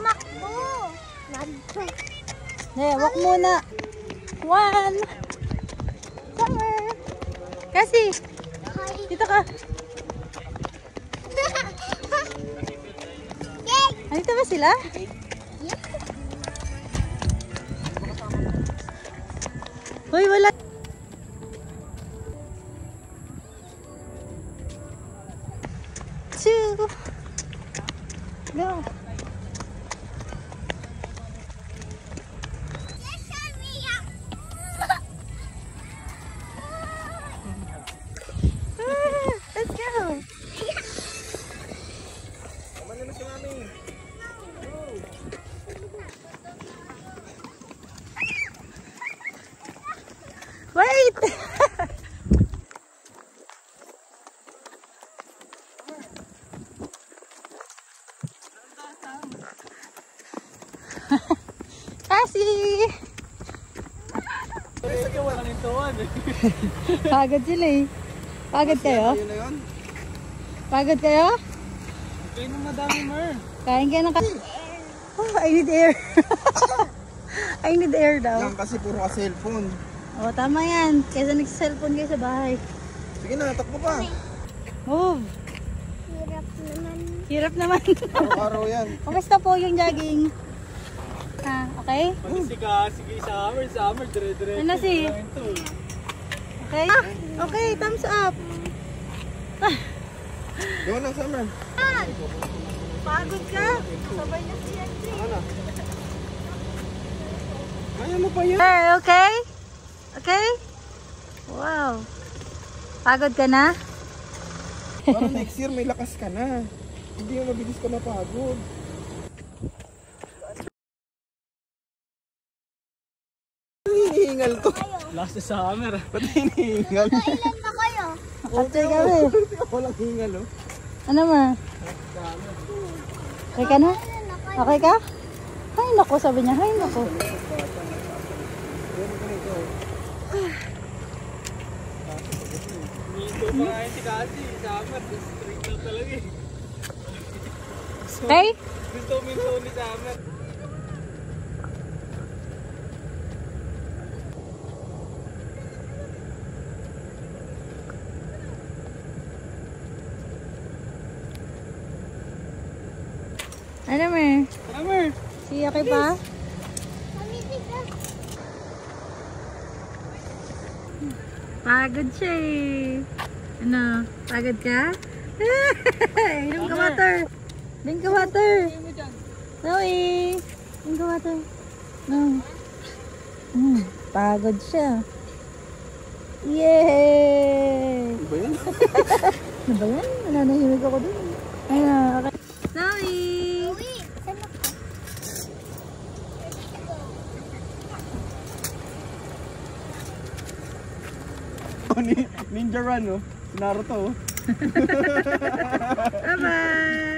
tumakbo. Walk muna. 1. Summer. Kasi. Dito ka. Andito ba sila? Hoy, wala. Two. Go. Let's go. Wait! Cassie! Pagod sila eh. Pagod kayo? Pagod kayo? Kain ng madami, Mer. Kain kayo ng Oh, I need air. I need air daw. Yan kasi puro ka cellphone. Oh, tama yan. Kaysa nagsa-cellphone kayo sa bahay. Sige na, takbo pa. Move. Hirap naman. Hirap naman. Araw-araw yan. Kumusta po yung jogging? Okay? Sige, summer, dire-dire. Ano si? Okay? Okay, thumbs up. Gawin lang, summer. Pagod ka? Sabay na si Andrew. Ano? Kaya mo pa yan. Hey, okay? Okay? Wow. Pagod ka na? Para next year may lakas ka na. Hindi yung mabilis ka mapagod. Hinihingal to. Last sa summer. Ba't hinihingal? Kailan na kayo? After kami. Walang hingal, oh. Ano ma? Okay ka na? Okay ka? Ay, naku, sabi niya. Ay, naku. Minto pa nga si Kasi. Summer, strict lang talaga eh. Okay? Minto ni Summer. Ano mer? Summer! Si okay pa? Pagod siya eh. Ano? Pagod ka? Inom ka water. Inom ka water. Zoe. Inom ka water. No. Pagod siya. Yay! Ano ba yan? Ano ba yan? Nananahimik ako dun. Ayun, okay. Zoe! Ninja Run, oh. Si Naruto, oh. Bye-bye!